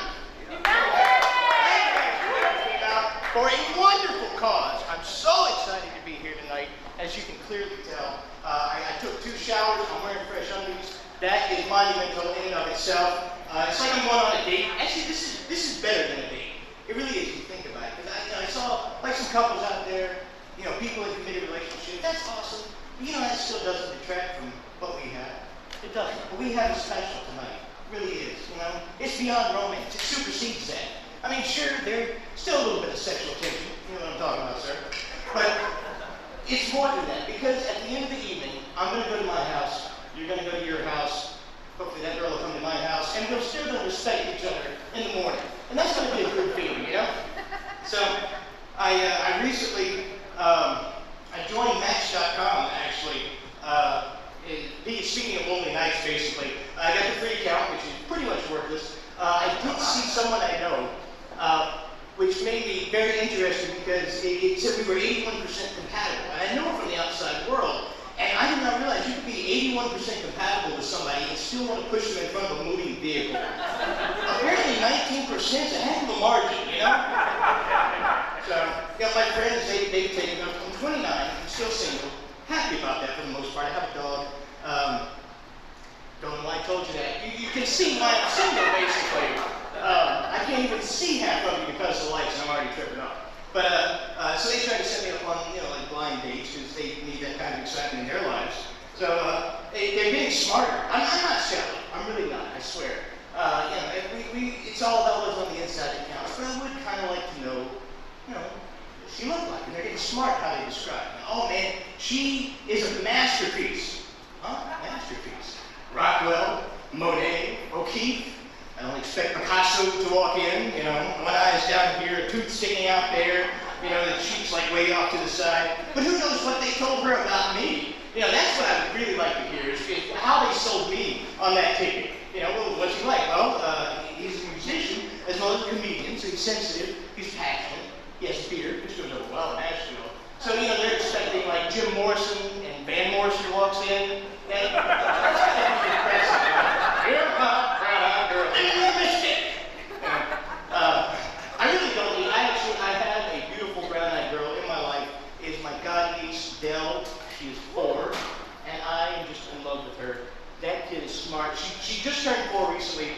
Speaker 4: For a wonderful cause. I'm so excited to be here tonight. As you can clearly tell, I took 2 showers. I'm wearing fresh undies. That is monumental in and of itself. It's like I'm going on a date. Actually, this is better than a date. It really is. If you think about it. Because I saw like some couples out there, people in committed relationships. That's awesome. But that still doesn't detract from what we have. It doesn't. What we have is special tonight. It really is. It's beyond romance. It supersedes that. I mean, sure, there's still a little bit of sexual tension. You know what I'm talking about, sir. But it's more than that, because at the end of the evening, I'm going to go to my house, you're going to go to your house, hopefully that girl will come to my house, and we're still going to respect each other in the morning. And that's going to be a good feeling, So, I recently, I joined Match.com, actually. Speaking of lonely nights, basically. I got the free account, which is pretty much worthless. I did see someone I know, which made me very interested because it said we were 81% compatible. And I know from the outside world, and I did not realize you could be 81% compatible with somebody and still want to push them in front of a moving vehicle. Apparently 19% is a heck of a margin, So, my friends, they've taken up. I'm 29, I'm still single. Happy about that for the most part. I have a dog. Don't know why I told you that. You can see why I'm single, basically. I can't even see half of you because of the lights, and I'm already tripping up. But, so they tried to set me up on, like blind dates, because they need that kind of excitement in their lives. So, they're getting smarter. I'm not shallow. I'm really not, I swear. It's all about what's on the inside that counts. But I would kind of like to know, what she looked like. And they're getting smart how they describe it. Oh, man, she is a masterpiece. Huh? Masterpiece. Rockwell, Monet, O'Keeffe. I don't expect Picasso to walk in, one eye's down here, a tooth sticking out there, the cheeks like way off to the side. But who knows what they told her about me? That's what I'd really like to hear, is how they sold me on that ticket. Well, what's he like? Well, he's a musician as well as a comedian, so he's sensitive, he's passionate, he has a beard, which goes over well in Nashville. So, they're expecting like Jim Morrison and Van Morrison walks in, and that's kind of impressive. You're a brown-eyed girl. You missed it. I really don't need. I have a beautiful brown-eyed girl in my life. Is my godniece Dell. She is 4, and I am just in love with her. That kid is smart. She just turned 4 recently.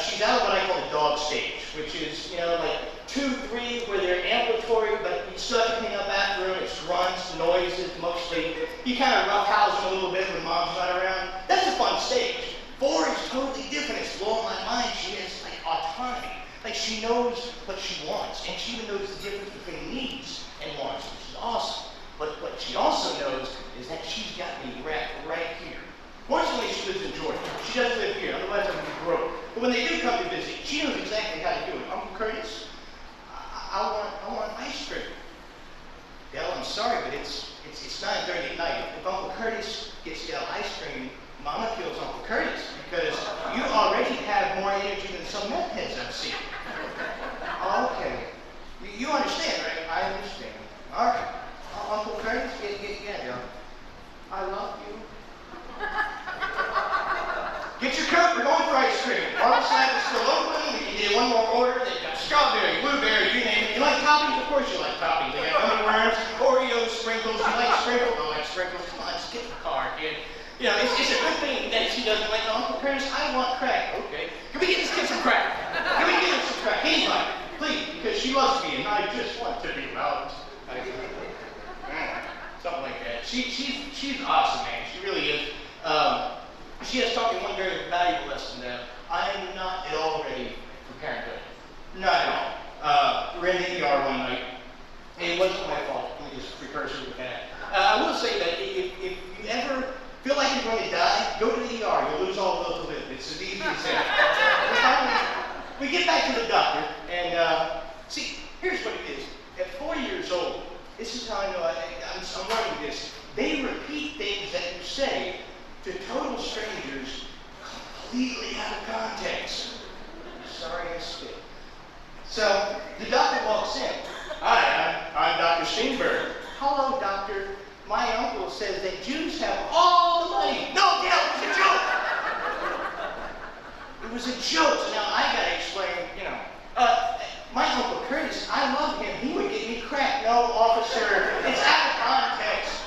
Speaker 4: She's out of what I call the dog stage, which is like 2, 3, where they're ambulatory, but you still have to clean up after them. It's grunts, noises, mostly. You kind of roughhouse them a little bit when mom's not around. That's a fun stage. 4 is totally different. It's blowing my mind. She has like autonomy. Like she knows what she wants, and she even knows the difference between needs and wants, which is awesome. But what she also knows is that she's got me wrapped right here. Fortunately, she lives in Georgia. She doesn't live here, otherwise I would be broke. But when they do come to visit, she knows exactly All right. Uncle Curtis, yeah, Joe. I love you. Get your coat, we're going for ice cream. Marble slab is still open. We can get one more order. They've got strawberry, blueberry, you name it. You like toppings? Of course you like toppings. They got gummy worms, Oreos, sprinkles. You like sprinkles? I like sprinkles. Come on, just get in the car, kid. You know, it's a good thing that she doesn't like, Uncle Curtis, I want crack. Okay. Can we get this kid some crack? Can we get him some crack? Anybody, please, because she loves me and I just want to be loved. Something like that. She's awesome, man. She really is. She has taught me one very valuable lesson that I am not at all ready for parenthood. Not at all. We're in the ER one night, and it wasn't my fault. Let me just precursor with that. I will say that if you ever feel like you're going to die, go to the ER. You'll lose all will to live. It's as easy as that. We get back to the doctor, and see, here's what it is. At 4 years old, this is how I know I'm learning this. They repeat things that you say to total strangers completely out of context. Sorry I spit. So the doctor walks in. Hi, I'm Dr. Steinberg. Hello, doctor. My uncle says that Jews have all the money. No, Dale, it was a joke. It was a joke. So now I gotta explain, my Uncle Curtis, I love him. He would get me crack. No, officer, it's out of context.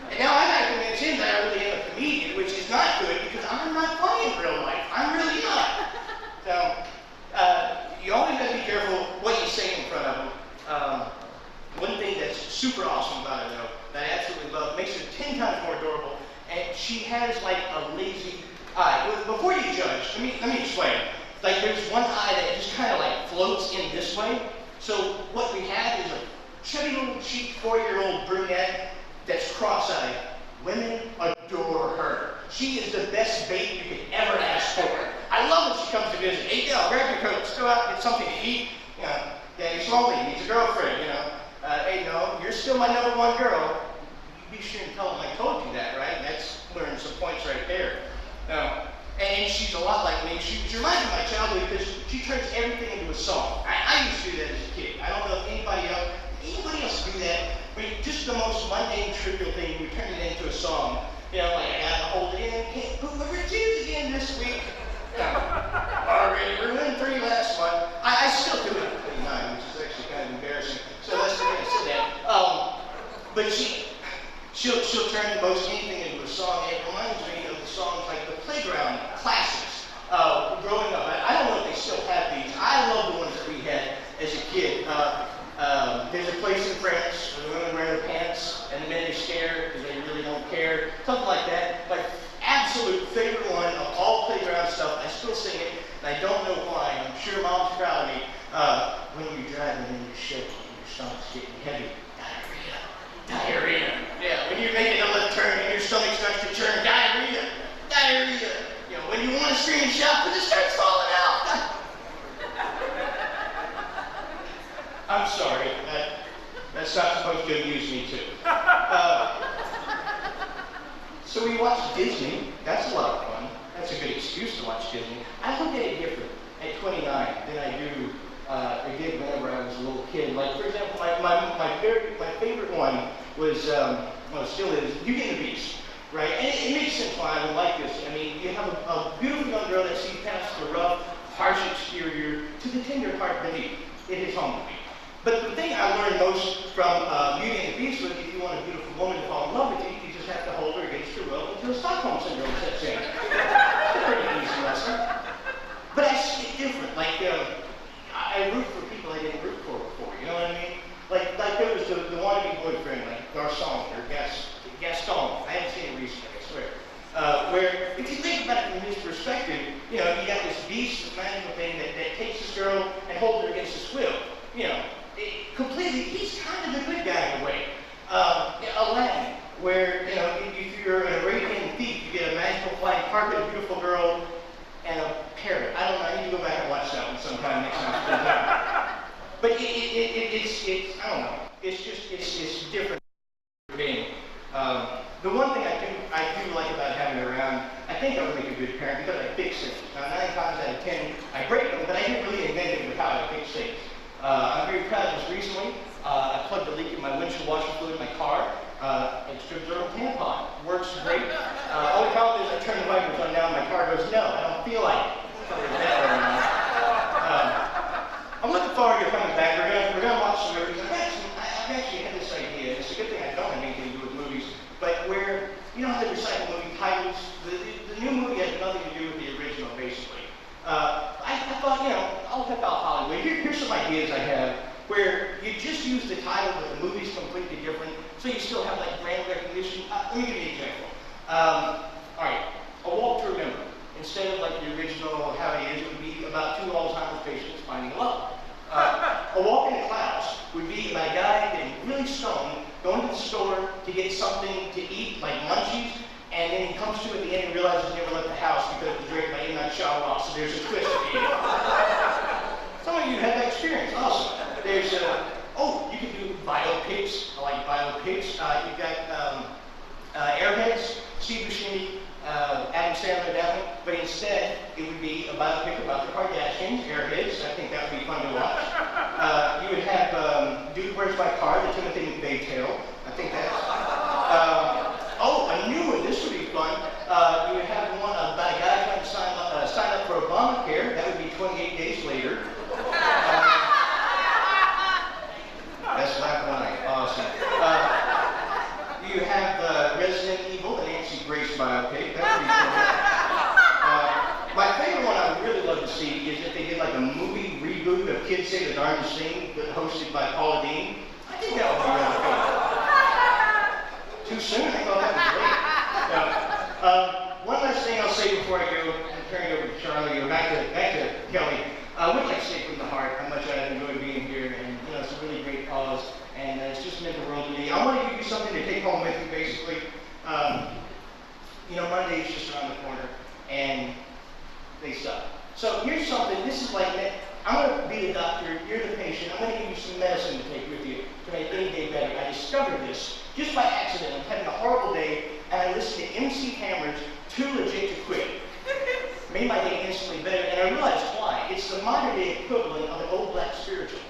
Speaker 4: And now I gotta convince him that I really am a comedian, which is not good because I'm not funny in real life. I'm really not. So, you always gotta be careful what you say in front of them. One thing that's super awesome about her, though, that I absolutely love, makes her 10 times more adorable, and she has like a lazy eye. Before you judge, let me explain. Like there's one eye that just kind of like floats in this way. So what we have is a chubby little cheap 4-year-old brunette that's cross-eyed. Women adore her. She is the best bait you could ever ask for. I love when she comes to visit. Hey, Dale, grab your coat. Let's go out and get something to eat. Yeah, he's lonely. He needs a girlfriend, Hey, no, you're still my #1 girl. You be sure and tell him I told you that, right? That's learning some points right there. And she's a lot like me. She reminds me of my childhood because she turns everything into a song. I used to do that as a kid. I don't know if anybody else do that, but just the most mundane, trivial thing, we turn it into a song. Like I gotta hold it in, can't poop my tears again this week. Already ruined 3 last month. I still do it at 29, which is actually kind of embarrassing. So let's forget I said that. But she'll turn most anything into a song. It reminds me of the songs like the playground classics. Growing up, I don't know if they still have these. I love the ones that we had as a kid. There's a place in France where the women wear their pants and the men are scared because they really don't care. Something like that. Like absolute favorite one of all playground stuff. I still sing it, and I don't know why. I'm sure Mom's proud of me. When you're driving in your Chevy and your stomach's getting heavy, diarrhea. Yeah, when you're making a left turn and your stomach starts to churn, diarrhea. When you want to scream and shout, but it starts falling out. I'm sorry. That's not supposed to amuse me too. So we watch Disney. That's a lot of fun. That's a good excuse to watch Disney. I look at it different at 29 than I did whenever I was a little kid. Like for example, my favorite one was still is Beauty and the Beast, right? And it makes sense why I would like this. I mean, you have a beautiful young girl that sees past the rough, harsh exterior to the tender heart beneath. It is home to me. But the thing I learned most from Beauty and the Beast was if you want a beautiful woman to fall in love with you, you just have to hold her against your will until Stockholm Syndrome sets in. It's a pretty easy lesson. But I see it different. Like, I root for people I didn't root for before, you know what I mean? Like there was the wannabe boyfriend, like Garcon, or Gaston. I haven't seen it recently, I swear. Where, if you think about it from his perspective, you got this beast, this magical thing that takes this girl and holds her against his will. Completely, he's kind of the good guy in a way. Aladdin, where, if you're an Arabian thief, you get a magical flying carpet, a beautiful girl, and a parrot. I don't know, I need to go back and watch that one sometime next time. But it's I don't know, it's different for me. The one thing I do like about having her around, I think I would make a good parent because I fix things. Now 9 times out of 10, I break them, but I didn't really invent it with how I fix things. I'm very proud of this recently. I plugged a leak in my windshield washer fluid in my car, extra durable tampon. Works great. Only problem is I turn the wipers on now and my car goes, no, I don't feel like it. I'm looking forward to coming back. We're gonna watch some movies. I've actually had this idea. It's a good thing I don't have anything to do with movies, but where you know how they recycle movie titles. The new movie has nothing to do with the original, basically. I thought, you know, I'll help out Hollywood. Here's some ideas I have where you just use the title, but the movie's completely different, so you still have like brand recognition. Let me give you an example. All right, A Walk to Remember. Instead of like the original How It Is, it would be about two Alzheimer's patients finding love. A Walk in the Clouds would be about a guy getting really stoned, going to the store to get something to eat, like munchies, and then he comes to at the end and realizes he never left the house because it was directed by M. Night Shyamalan, so there's a twist at the end. Some of you have that experience, awesome. There's, oh, you can do biopics. I like biopics. You've got Airheads, Steve Buscemi, Adam Sandler, that one. But instead, it would be a biopic about the Kardashians, Airheads. I think that would be fun to watch. You would have Dude, Where's My Car, the Timothy McVeigh tale. I think that's... oh, a new one. This would be fun. You would have one about a guy trying to sign up for Obamacare. That would be 28 Days Later. That's Black Light. Awesome. You have Resident Evil, the Nancy Grace biopic. That would be fun. My favorite one I would really love to see is if they did like a movie reboot of Kids Say the Darndest Thing, but hosted by Paula Deen. I think that would be really fun. Too soon? I thought that was great. One last thing I'll say before I go and turn it over to Charlie, or back to Kelly. I would like to say from the heart how much I've enjoyed being here, and you know, it's a really great cause, and it's just meant the world to me. I want to give you something to take home with you, basically. You know, Monday is just around the corner, and they suck. So here's something, this is like, I'm going to be the doctor, you're the patient, I'm going to give you some medicine to take with you to make any day better. I discovered this just by accident. I'm having a horrible day, and I listened to MC Hammer's Too Legit to Quit. Made my day instantly better, and I realized why. It's the modern day equivalent of an old black spiritual.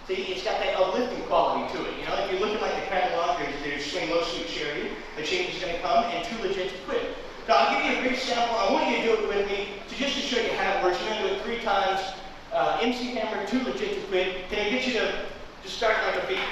Speaker 4: See, it's got that uplifting quality to it. You know, if you look at like the catalog, there's Swing Low, Sweet Charity, The Change Is Going to Come, and Too Legit to Quit. So I'll give you a brief sample. I want you to do it with me, just to show you how it works. You're going to do it 3 times. MC Hammer, Too Legit to Quit. Can I get you to just start like a beat?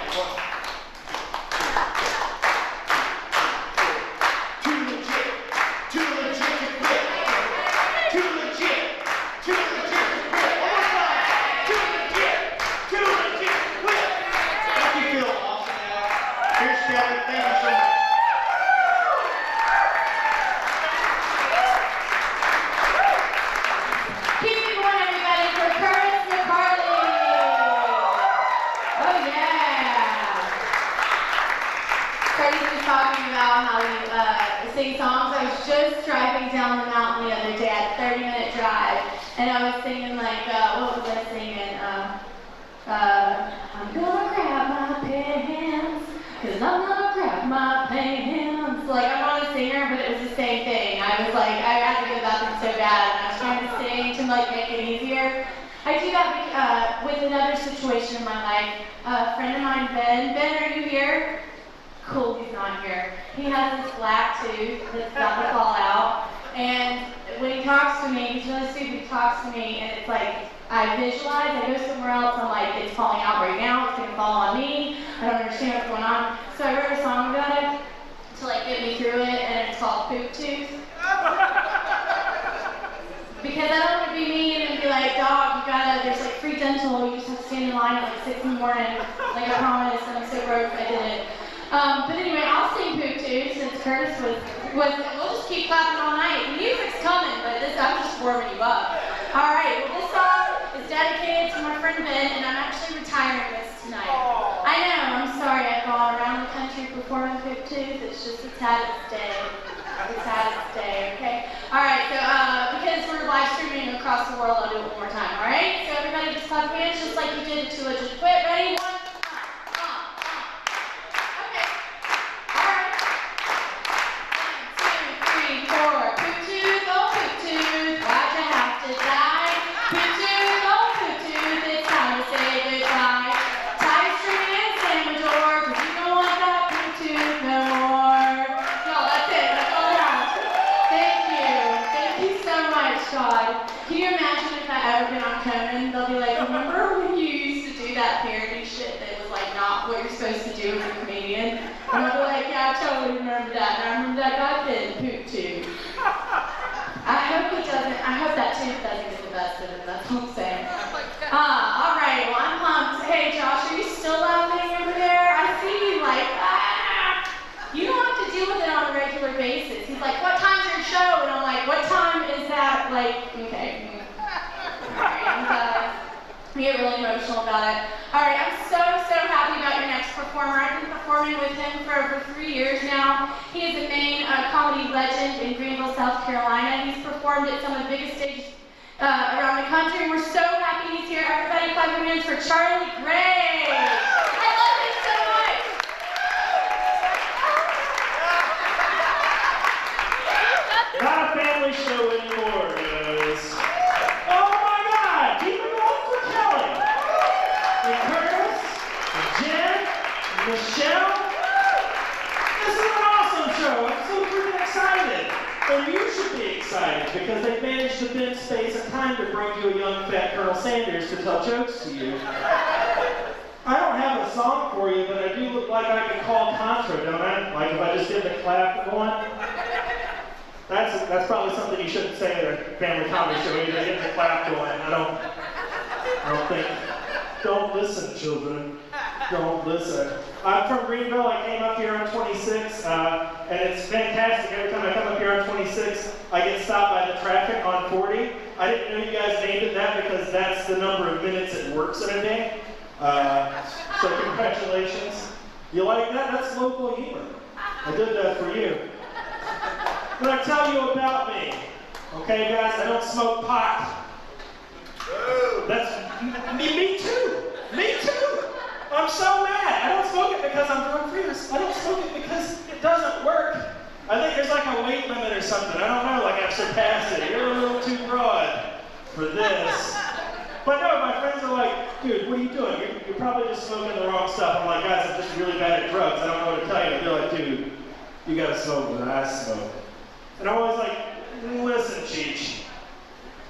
Speaker 1: Sing songs. I was just driving down the mountain the other day. I had a 30-minute drive, and I was singing like, what was I singing? I'm gonna grab my pants, cause I'm gonna grab my pants. Like, I'm not a singer, but it was the same thing. I was like, I had to go to the bathroom so bad, and I was trying to sing to like make it easier. I do that with another situation in my life. A friend of mine, Ben. Ben, are you here? Cool, he's not here. He has this black tooth that's about to fall out, and when he talks to me, he's really stupid, he talks to me, and it's like, I visualize, I go somewhere else, I'm like, it's falling out right now, it's gonna fall on me, I don't understand what's going on. So I wrote a song about it to like get me through it, and it's called Poop Tooth. Because I don't want to be mean and be like, dog, there's like free dental, you just have to stand in line at like 6 in the morning, like I promised, and I'm so broke if I didn't. But anyway, I'll sing Poop Tooth since Curtis was, we'll just keep clapping all night. The music's coming, but I'm just warming you up. All right, well this song is dedicated to my friend Ben, and I'm actually retiring this tonight. I know, I'm sorry, I've gone around the country performing Poop Tooth. It's just the saddest day. The saddest day, okay? All right, so because we're live streaming across the world, I'll do it one more time, all right? So everybody just clap your hands just like you did to Legit Quit. Ready? 1, Goodbye. Tie string and slam the door, 'cause you about it. All right, I'm so happy about your next performer. I've been performing with him for over 3 years now. He is a Maine comedy legend in Greenville, South Carolina. He's performed at some of the biggest stages around the country. We're so happy he's here. Everybody clap your hands for Charlie Gray. I love him so much.
Speaker 5: Not a family show anymore, guys. Oh my God! Keep it going for Kelly, and Curtis, and Jen, and Michelle. This is an awesome show. I'm so freaking excited. And you should be excited because they've managed to bend space and time to bring you a young fat Colonel Sanders to tell jokes to you. I don't have a song for you, but I do look like I can call Contra, don't I? Like if I just did the clap going. That's probably something you shouldn't say at a family comedy show either. Get the clap going. I don't think. Don't listen, children. Don't listen. I'm from Greenville. I came up here on 26, and it's fantastic. Every time I come up here on 26, I get stopped by the traffic on 40. I didn't know you guys named it that because that's the number of minutes it works in a day. So congratulations. You like that? That's local humor. I did that for you. I'm going to tell you about me. Okay, guys? I don't smoke pot. That's me too. Me too. I'm so mad. I don't smoke it because I'm drug-free. I don't smoke it because it doesn't work. I think there's like a weight limit or something. I don't know, like I've surpassed it. You're a little too broad for this. But no, my friends are like, dude, what are you doing? You're probably just smoking the wrong stuff. I'm like, guys, I'm just really bad at drugs. I don't know what to tell you. They're like, dude, you gotta smoke when I smoke. And I'm always like, listen, Cheech.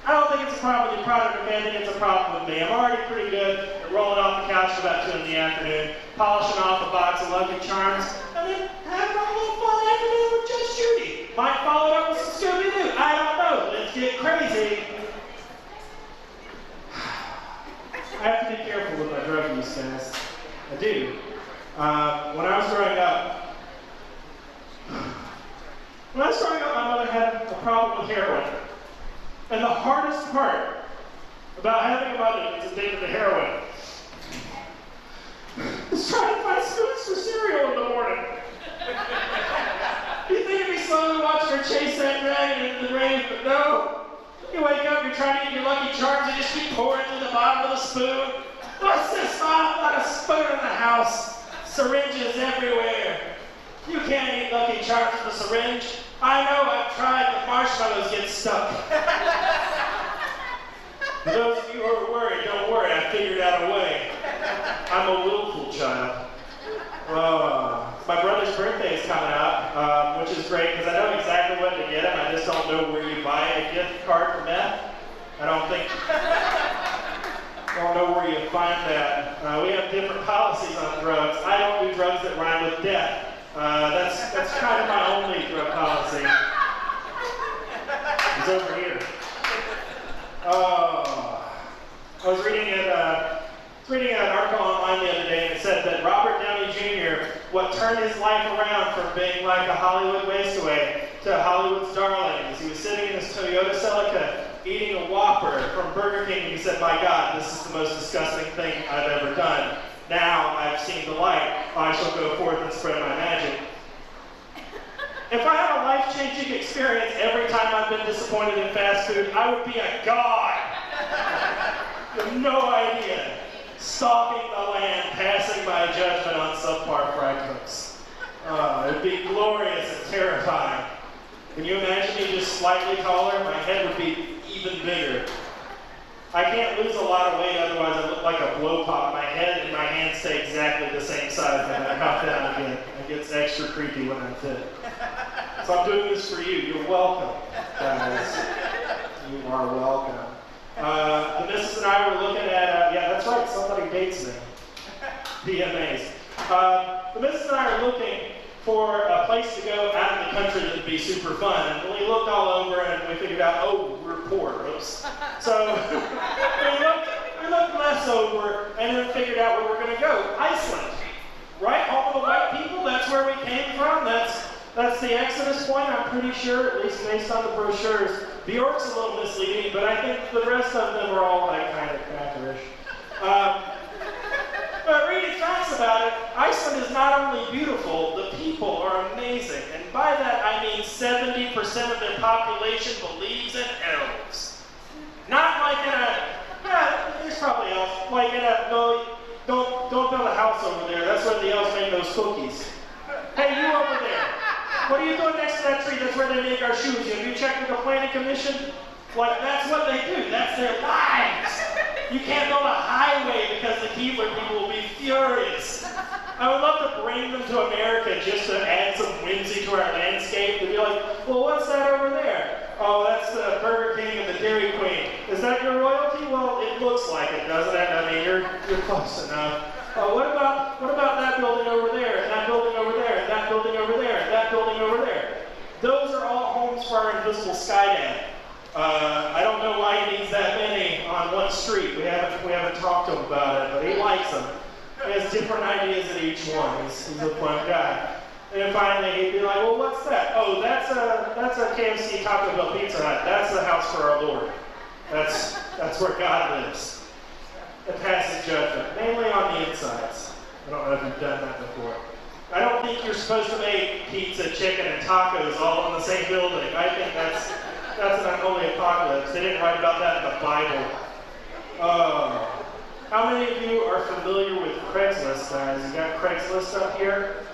Speaker 5: I don't think it's a problem with your product, okay? I think it's a problem with me. I'm already pretty good at rolling off the couch about 2 in the afternoon, polishing off a box of Lucky Charms, and then having a little fun afternoon with Judge Judy. Might follow up with some Scooby-Doo. I don't know. Let's get crazy. I have to be careful with my drug use, guys. I do. When I was growing up, my mother had a problem with heroin. And the hardest part about having a mother that's addicted to heroin is trying to find spoons for cereal in the morning. You think it'd be slow to watch her chase that dragon into the rain, but no. You wake up, you're trying to eat your Lucky Charms, and just keep pouring to the bottom of the spoon. What's this, Mom? Not a spoon in the house. Syringes everywhere. You can't eat Lucky Charms with a syringe. I know, I've tried, but marshmallows get stuck. For those of you who are worried, don't worry, I figured out a way. I'm a willful child. My brother's birthday is coming up, which is great because I know exactly what to get him. I just don't know where you buy a gift card for meth. I don't know where you find that. We have different policies on drugs. I don't do drugs that rhyme with death. That's kind of my only drug policy. It's over here. I was reading an article online the other day, and it said that Robert Downey Jr., what turned his life around from being like a Hollywood wastaway to Hollywood's darling, is he was sitting in his Toyota Celica eating a Whopper from Burger King, and he said, my God, this is the most disgusting thing I've ever done. Now I've seen the light. I shall go forth and spread my magic. If I had a life-changing experience every time I've been disappointed in fast food, I would be a god. You have no idea. Stalking the land, passing my judgment on subpar fry cooks. It'd be glorious and terrifying. Can you imagine me just slightly taller? My head would be even bigger. I can't lose a lot of weight, otherwise I look like a blow pop. My head and my hands stay exactly the same size when I cut down again. It gets extra creepy when I'm fit. So I'm doing this for you. You're welcome, guys. You are welcome. The missus and I were looking at, yeah, that's right, somebody dates me. Be amazed. The missus and I are looking for a place to go out in the country that would be super fun. And we looked all over and we figured out, oh, we're poor. Oops. So we looked less over and then figured out where we're going to go. Iceland. Right? All the white people, that's where we came from. That's the exodus point, I'm pretty sure, at least based on the brochures. Bjork's a little misleading, but I think the rest of them are all like kind of crackerish. But reading facts about it, Iceland is not only beautiful, the people are amazing. And by that I mean 70% of their population believes in elves. Not like in a, yeah, there's probably elves, like in a, no, don't build a house over there. That's where the elves make those cookies. Hey, you over there. What are you doing next to that tree? That's where they make our shoes. Have you checked with the planning commission? Like, that's what they do. That's their lives. You can't build a highway because the Keebler people will be furious. I would love to bring them to America just to add some whimsy to our landscape. To be like, well, what's that over there? Oh, that's the Burger King and the Dairy Queen. Is that your royalty? Well, it looks like it, doesn't it? I mean, you're close enough. What about that building over there, and that building over there, and that building over there, and that building over there? Those are all homes for our invisible sky dad. I don't know why he needs that many on one street. We haven't talked to him about it, but he likes them. He has different ideas at each one. He's a fun guy. And then finally he'd be like, well, what's that? Oh, that's a KFC Taco Bell Pizza Hut. That's the house for our Lord. That's where God lives. It passes judgment, mainly on the insides. I don't know if you've done that before. I don't think you're supposed to make pizza, chicken, and tacos all in the same building. I think that's an unholy apocalypse. They didn't write about that in the Bible. How many of you are familiar with Craigslist, guys? You got Craigslist up here?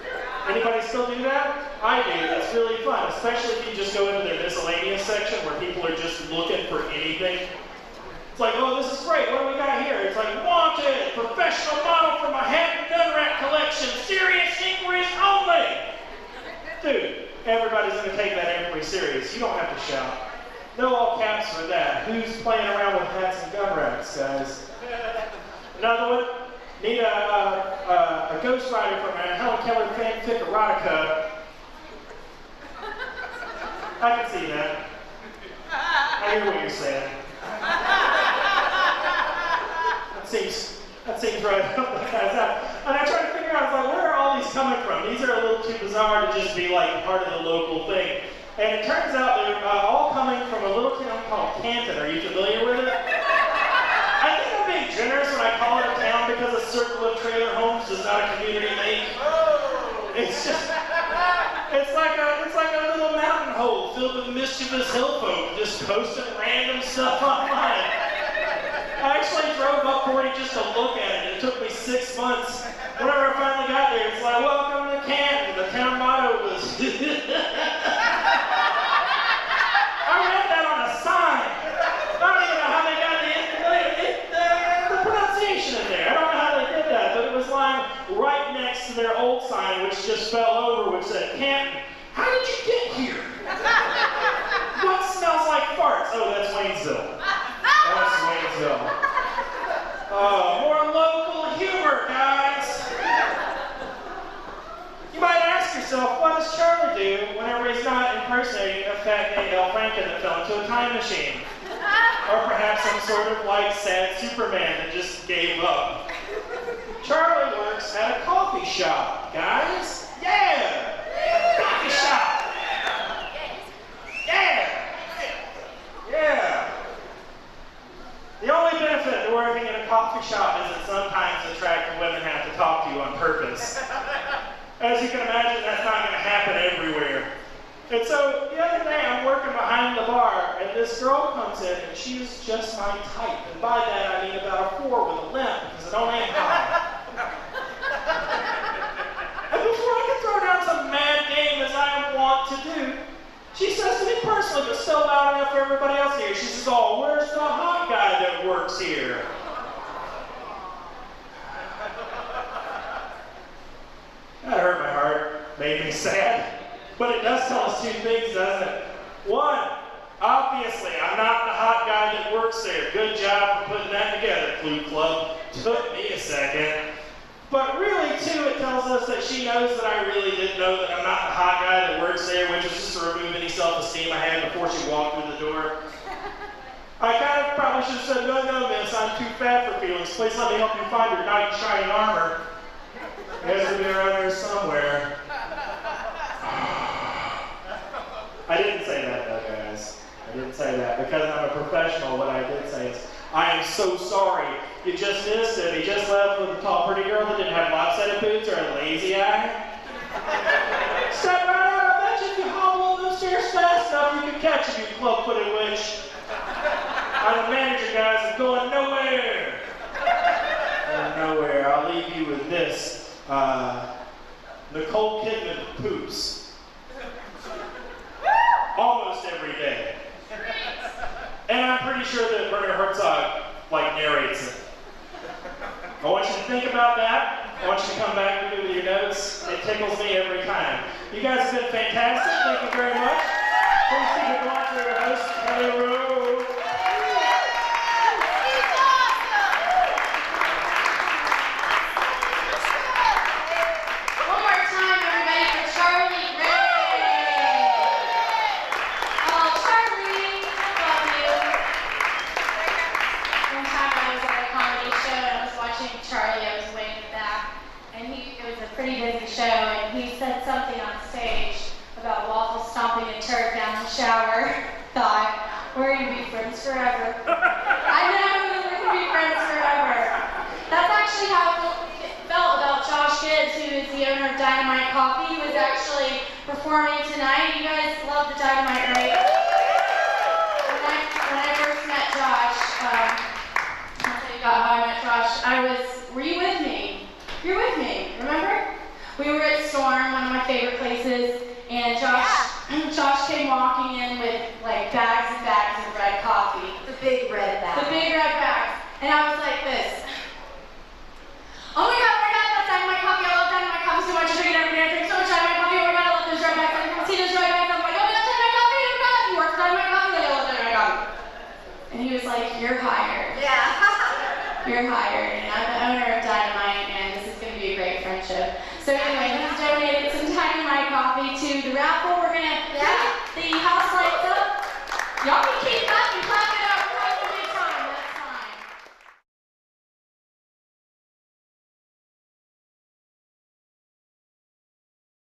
Speaker 5: Anybody still do that? I do. It's really fun, especially if you just go into their miscellaneous section where people are just looking for anything. It's like, oh, this is great. What do we got here? It's like, wanted, professional model for my hat and gun rack collection. Serious inquiries only. Dude, everybody's going to take that inquiry serious. You don't have to shout. No all caps for that. Who's playing around with hats and gun racks, guys? Another one. Need a ghostwriter from a Helen Keller fanfic erotica. I can see that. I hear what you're saying. That seems right up the guy's alley. And I tried to figure out, like, where are all these coming from? These are a little too bizarre to just be like part of the local thing. And it turns out they're all coming from a little town called Canton. Are you familiar with it? I think I'm being generous when I call it a town because a circle of trailer homes does not a community make. It's just, it's like a little mountain hole filled with mischievous hill folk just posting random stuff online. I actually drove up 40 just to look at it. It took me 6 months. Whenever I finally got there, it's like, welcome to Canton. The town motto was, I read that on a sign. I don't even know how they got the pronunciation in there. I don't know how they did that, but it was lying right next to their old sign, which just fell over, which said, Canton, how did you get here? What smells like farts? Oh, that's Waynesville. That's Waynesville. Oh, more local humor, guys. You might ask yourself, what does Charlie do whenever he's not impersonating a fat gay Al Franken that fell into a time machine? Or perhaps some sort of like sad Superman that just gave up. Charlie works at a coffee shop, guys. Yeah! Coffee shop! Yeah! Yeah! The only benefit to working in a coffee shop is that sometimes attractive women have to talk to you on purpose. As you can imagine, that's not going to happen everywhere. And so, the other day, I'm working behind the bar, and this girl comes in, and she's just my type. And by that, I mean about a 4 with a limp, because I don't aim high. And before I can throw down some mad game, as I want to do, she says to me personally, but still loud enough for everybody else here, she says, oh, where's the hot guy that works here? That hurt my heart, made me sad. But it does tell us 2 things, doesn't it? 1, obviously, I'm not the hot guy that works there. Good job for putting that together, Clue Club. Took me a second. But really, 2, it tells us that she knows that I really didn't know that I'm not the hot guy that works there, which is just to remove any self-esteem I had before she walked through the door. I kind of probably should have said, no, miss, I'm too fat for feelings. Please let me help you find your knight in shining armor. It has to be around here somewhere. I didn't say that though, guys. I didn't say that. Because I'm a professional, what I did say is, I am so sorry. You just missed it. He just left with a tall, pretty girl that didn't have lopsided boots or a lazy eye. Step right out. I bet you if you hobble those stairs fast enough, you can catch him, you club-footed witch. I'm the manager, guys. I'm going nowhere. Going nowhere. I'll leave you with this. Nicole Kidman poops. Almost every day. And I'm pretty sure that Werner Herzog, narrates it. I want you to think about that. I want you to come back with your notes. It tickles me every time. You guys have been fantastic. Thank you very much. Please keep it going for your host, Kelly Rowe.
Speaker 1: One more time, everybody, for Charlie Ray. Oh, Charlie, I love you. One time I was at a comedy show and I was watching Charlie. I was way in the back, and it was a pretty busy show, and he said something on stage about waffle stomping a turd down the shower. Thought, we're gonna be friends forever. I know we're gonna be friends forever. That's actually how it felt about Josh Gibbs, who is the owner of Dynamite Coffee. He was actually performing tonight. You guys love the Dynamite, right? When I first met Josh, I'll tell you about how I met Josh. Were you with me? You're with me, remember? We were at Storm, one of my favorite places, and Josh came walking in with bags and bags of red coffee.
Speaker 2: The big red bag.
Speaker 1: The big red bags. And I was like this. Oh my God, that's Dynamite Coffee. I love Dynamite Coffee so much. I drink it every day. I drink so much Dynamite Coffee. Oh my God, I love those red bags. I can see those red bags. I'm like, oh my God, Dynamite Coffee. Oh my God. You work for Dynamite Coffee? Like, I love Dynamite Coffee. And he was like, you're hired.
Speaker 2: Yeah.
Speaker 1: You're hired.